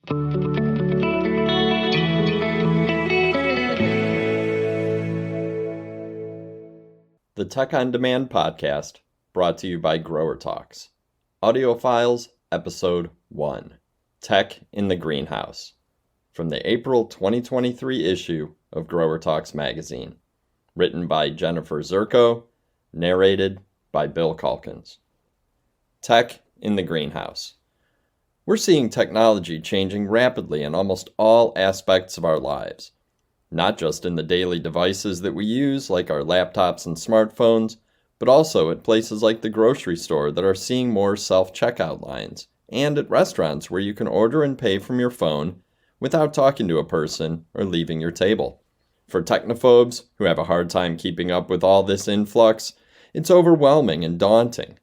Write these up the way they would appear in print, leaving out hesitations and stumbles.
The Tech on Demand podcast, brought to you by GROWERTALKS. Audiophiles, Episode 1, Tech in the Greenhouse, from the April 2023 issue of GROWERTALKS magazine, written by Jennifer ZURKO, narrated by Bill CALKINS. Tech in the Greenhouse. We're seeing technology changing rapidly in almost all aspects of our lives. Not just in the daily devices that we use, like our laptops and smartphones, but also at places like the grocery store that are seeing more self-checkout lines, and at restaurants where you can order and pay from your phone without talking to a person or leaving your table. For technophobes who have a hard time keeping up with all this influx, it's overwhelming and daunting.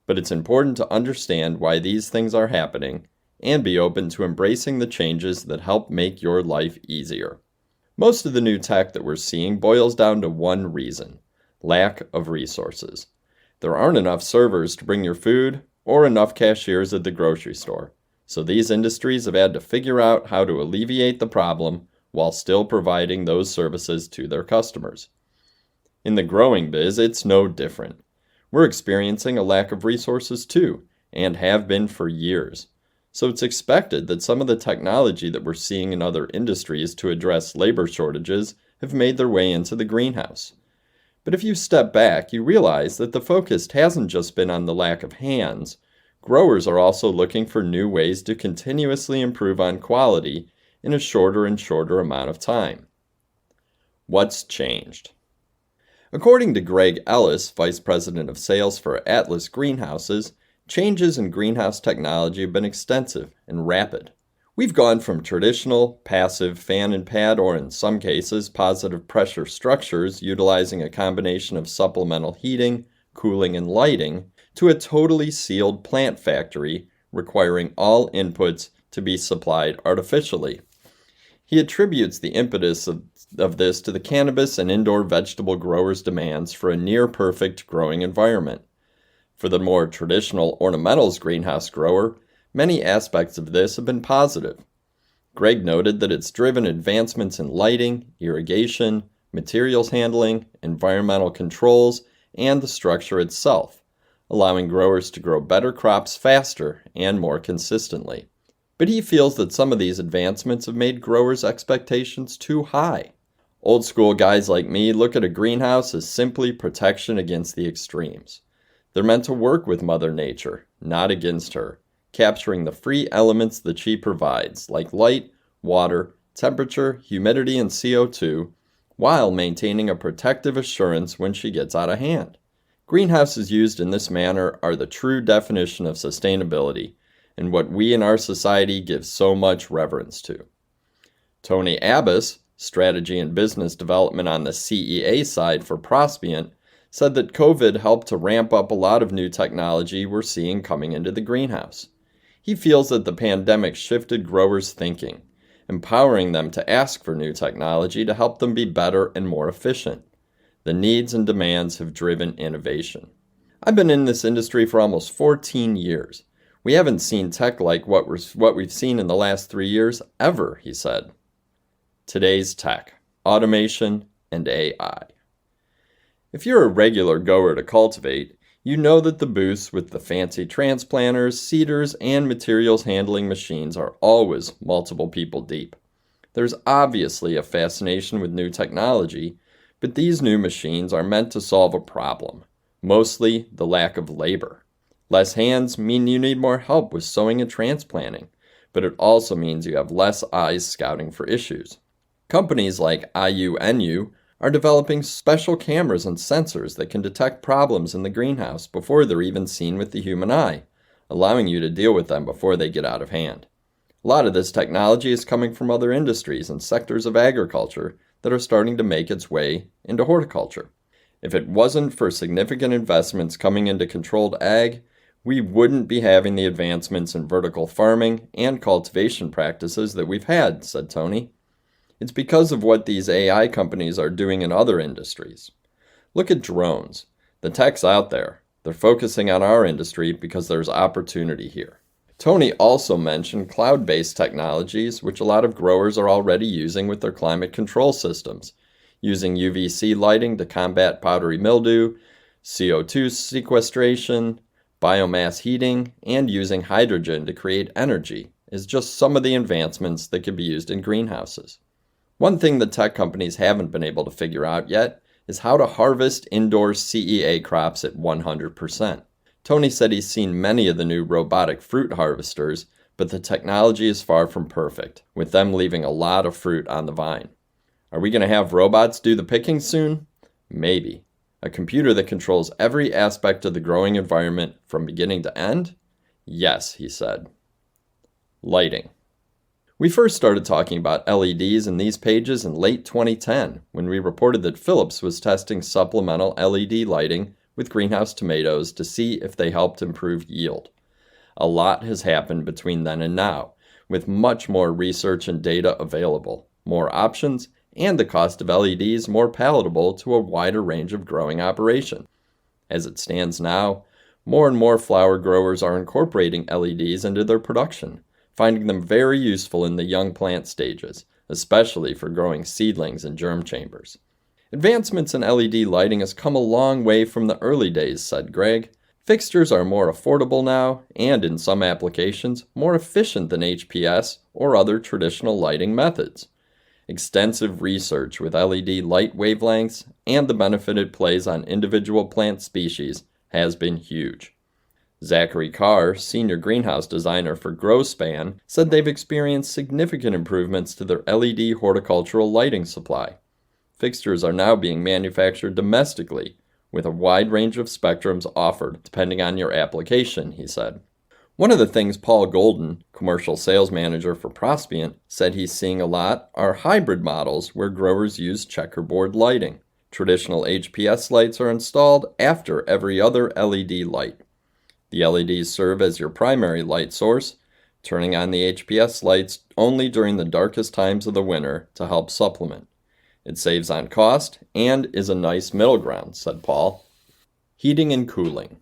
But it's important to understand why these things are happening and be open to embracing the changes that help make your life easier. Most of the new tech that we're seeing boils down to one reason: lack of resources. There aren't enough servers to bring your food or enough cashiers at the grocery store, so these industries have had to figure out how to alleviate the problem while still providing those services to their customers. In the growing biz, it's no different. We're experiencing a lack of resources too, and have been for years. So it's expected that some of the technology that we're seeing in other industries to address labor shortages have made their way into the greenhouse. But if you step back, you realize that the focus hasn't just been on the lack of hands. Growers are also looking for new ways to continuously improve on quality in a shorter and shorter amount of time. What's changed? According to Greg Ellis, Vice President of Sales for Atlas Greenhouses, changes in greenhouse technology have been extensive and rapid. We've gone from traditional, passive fan and pad, or in some cases, positive pressure structures utilizing a combination of supplemental heating, cooling, and lighting, to a totally sealed plant factory requiring all inputs to be supplied artificially. He attributes the impetus of this to the cannabis and indoor vegetable growers' demands for a near-perfect growing environment. For the more traditional ornamentals greenhouse grower, many aspects of this have been positive. Greg noted that it's driven advancements in lighting, irrigation, materials handling, environmental controls, and the structure itself, allowing growers to grow better crops faster and more consistently. But he feels that some of these advancements have made growers' expectations too high. Old school guys like me look at a greenhouse as simply protection against the extremes. They're meant to work with Mother Nature, not against her, capturing the free elements that she provides, like light, water, temperature, humidity, and CO2, while maintaining a protective assurance when she gets out of hand. Greenhouses used in this manner are the true definition of sustainability, and what we in our society give so much reverence to. Tony Abbas, Strategy and Business Development on the CEA side for Prospient, said that COVID helped to ramp up a lot of new technology we're seeing coming into the greenhouse. He feels that the pandemic shifted growers' thinking, empowering them to ask for new technology to help them be better and more efficient. The needs and demands have driven innovation. I've been in this industry for almost 14 years. We haven't seen tech like what we've seen in the last 3 years ever, he said. Today's tech: automation and AI. If you're a regular goer to cultivate, you know that the booths with the fancy transplanters, seeders, and materials handling machines are always multiple people deep. There's obviously a fascination with new technology, but these new machines are meant to solve a problem, mostly the lack of labor. Less hands mean you need more help with sowing and transplanting, but it also means you have less eyes scouting for issues. Companies like IUNU are developing special cameras and sensors that can detect problems in the greenhouse before they're even seen with the human eye, allowing you to deal with them before they get out of hand. A lot of this technology is coming from other industries and sectors of agriculture that are starting to make its way into horticulture. If it wasn't for significant investments coming into controlled ag, we wouldn't be having the advancements in vertical farming and cultivation practices that we've had, said Tony. It's because of what these AI companies are doing in other industries. Look at drones. The tech's out there. They're focusing on our industry because there's opportunity here. Tony also mentioned cloud-based technologies, which a lot of growers are already using with their climate control systems, using UVC lighting to combat powdery mildew, CO2 sequestration, biomass heating, and using hydrogen to create energy is just some of the advancements that could be used in greenhouses. One thing the tech companies haven't been able to figure out yet is how to harvest indoor CEA crops at 100%. Tony said he's seen many of the new robotic fruit harvesters, but the technology is far from perfect, with them leaving a lot of fruit on the vine. Are we going to have robots do the picking soon? Maybe. A computer that controls every aspect of the growing environment from beginning to end? Yes, he said. Lighting. We first started talking about LEDs in these pages in late 2010 when we reported that Philips was testing supplemental LED lighting with greenhouse tomatoes to see if they helped improve yield. A lot has happened between then and now, with much more research and data available, more options, and the cost of LEDs more palatable to a wider range of growing operation. As it stands now, more and more flower growers are incorporating LEDs into their production, finding them very useful in the young plant stages, especially for growing seedlings and germ chambers. Advancements in LED lighting has come a long way from the early days, said Greg. Fixtures are more affordable now, and in some applications, more efficient than HPS or other traditional lighting methods. Extensive research with LED light wavelengths and the benefit it plays on individual plant species has been huge. Zachary Carr, senior greenhouse designer for GrowSpan, said they've experienced significant improvements to their LED horticultural lighting supply. Fixtures are now being manufactured domestically, with a wide range of spectrums offered depending on your application, he said. One of the things Paul Golden, commercial sales manager for Prospient, said he's seeing a lot are hybrid models where growers use checkerboard lighting. Traditional HPS lights are installed after every other LED light. The LEDs serve as your primary light source, turning on the HPS lights only during the darkest times of the winter to help supplement. It saves on cost and is a nice middle ground, said Paul. Heating and cooling.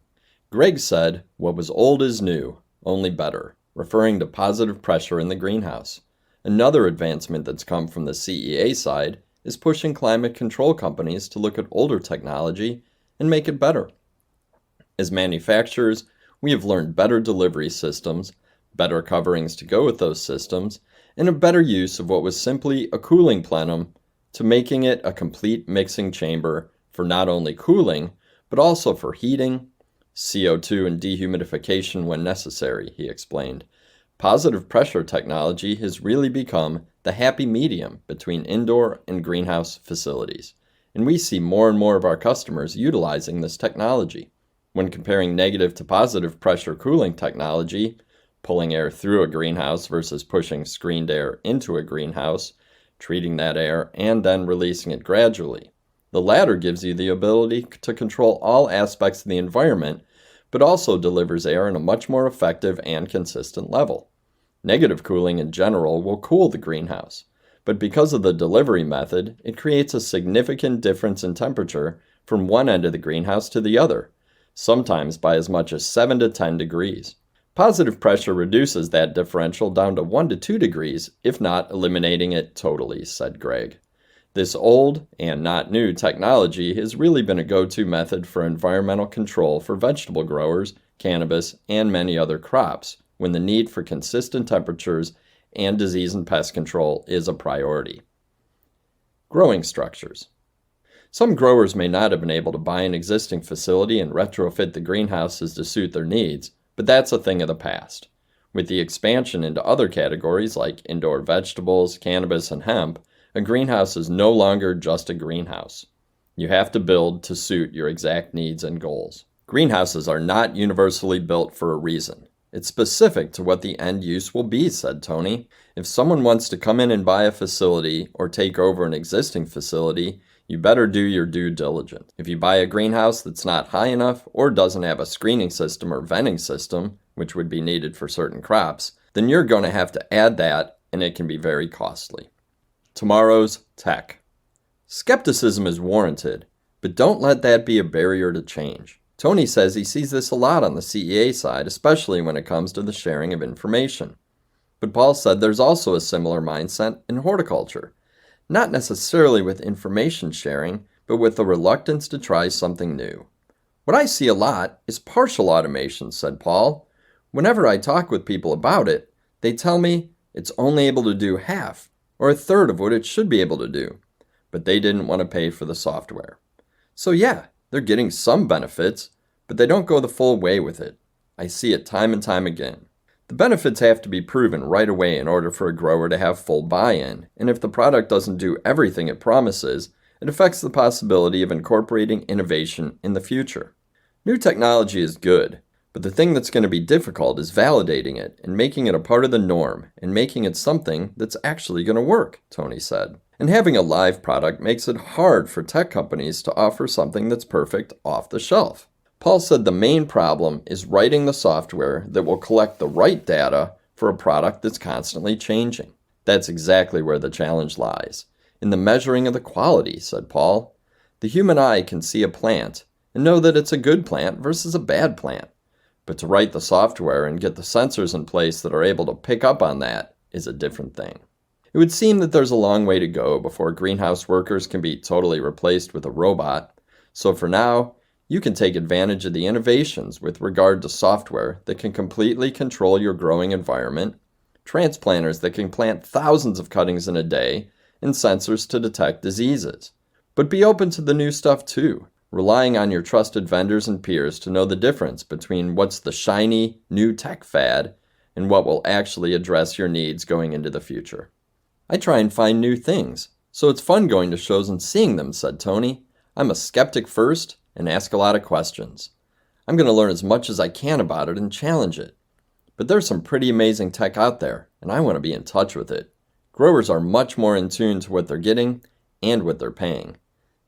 Greg said, what was old is new, only better, referring to positive pressure in the greenhouse. Another advancement that's come from the CEA side is pushing climate control companies to look at older technology and make it better. As manufacturers, we have learned better delivery systems, better coverings to go with those systems, and a better use of what was simply a cooling plenum to making it a complete mixing chamber for not only cooling, but also for heating, CO2 and dehumidification when necessary, he explained. Positive pressure technology has really become the happy medium between indoor and greenhouse facilities, and we see more and more of our customers utilizing this technology. When comparing negative to positive pressure cooling technology, pulling air through a greenhouse versus pushing screened air into a greenhouse, treating that air and then releasing it gradually. The latter gives you the ability to control all aspects of the environment, but also delivers air in a much more effective and consistent level. Negative cooling in general will cool the greenhouse, but because of the delivery method, it creates a significant difference in temperature from one end of the greenhouse to the other, sometimes by as much as 7 to 10 degrees. Positive pressure reduces that differential down to 1 to 2 degrees, if not eliminating it totally, said Greg. This old and not new technology has really been a go-to method for environmental control for vegetable growers, cannabis, and many other crops when the need for consistent temperatures and disease and pest control is a priority. Growing structures. Some growers may not have been able to buy an existing facility and retrofit the greenhouses to suit their needs, but that's a thing of the past. With the expansion into other categories like indoor vegetables, cannabis, and hemp, a greenhouse is no longer just a greenhouse. You have to build to suit your exact needs and goals. Greenhouses are not universally built for a reason. It's specific to what the end use will be, said Tony. If someone wants to come in and buy a facility or take over an existing facility, you better do your due diligence. If you buy a greenhouse that's not high enough or doesn't have a screening system or venting system, which would be needed for certain crops, then you're going to have to add that, and it can be very costly. Tomorrow's tech. Skepticism is warranted, but don't let that be a barrier to change. Tony says he sees this a lot on the CEA side, especially when it comes to the sharing of information. But Paul said there's also a similar mindset in horticulture. Not necessarily with information sharing, but with a reluctance to try something new. What I see a lot is partial automation, said Paul. Whenever I talk with people about it, they tell me it's only able to do half or a third of what it should be able to do, but they didn't want to pay for the software. So yeah, they're getting some benefits, but they don't go the full way with it. I see it time and time again. The benefits have to be proven right away in order for a grower to have full buy-in, and if the product doesn't do everything it promises, it affects the possibility of incorporating innovation in the future. New technology is good, but the thing that's going to be difficult is validating it and making it a part of the norm and making it something that's actually going to work, Tony said. And having a live product makes it hard for tech companies to offer something that's perfect off the shelf. Paul said the main problem is writing the software that will collect the right data for a product that's constantly changing. That's exactly where the challenge lies. In the measuring of the quality, said Paul. The human eye can see a plant and know that it's a good plant versus a bad plant. But to write the software and get the sensors in place that are able to pick up on that is a different thing. It would seem that there's a long way to go before greenhouse workers can be totally replaced with a robot. So for now, you can take advantage of the innovations with regard to software that can completely control your growing environment, transplanters that can plant thousands of cuttings in a day, and sensors to detect diseases. But be open to the new stuff too, relying on your trusted vendors and peers to know the difference between what's the shiny, new tech fad and what will actually address your needs going into the future. I try and find new things, so it's fun going to shows and seeing them, said Tony. I'm a skeptic first and ask a lot of questions. I'm going to learn as much as I can about it and challenge it. But there's some pretty amazing tech out there, and I want to be in touch with it. Growers are much more in tune to what they're getting and what they're paying.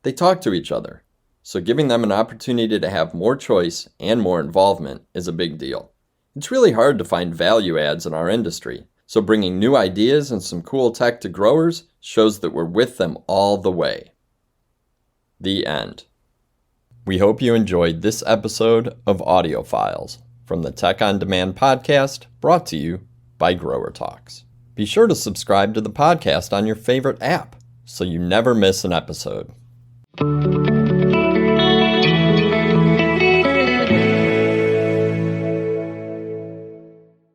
They talk to each other, so giving them an opportunity to have more choice and more involvement is a big deal. It's really hard to find value adds in our industry, so bringing new ideas and some cool tech to growers shows that we're with them all the way. The end. We hope you enjoyed this episode of Audio Files from the Tech on Demand podcast, brought to you by Grower Talks. Be sure to subscribe to the podcast on your favorite app so you never miss an episode.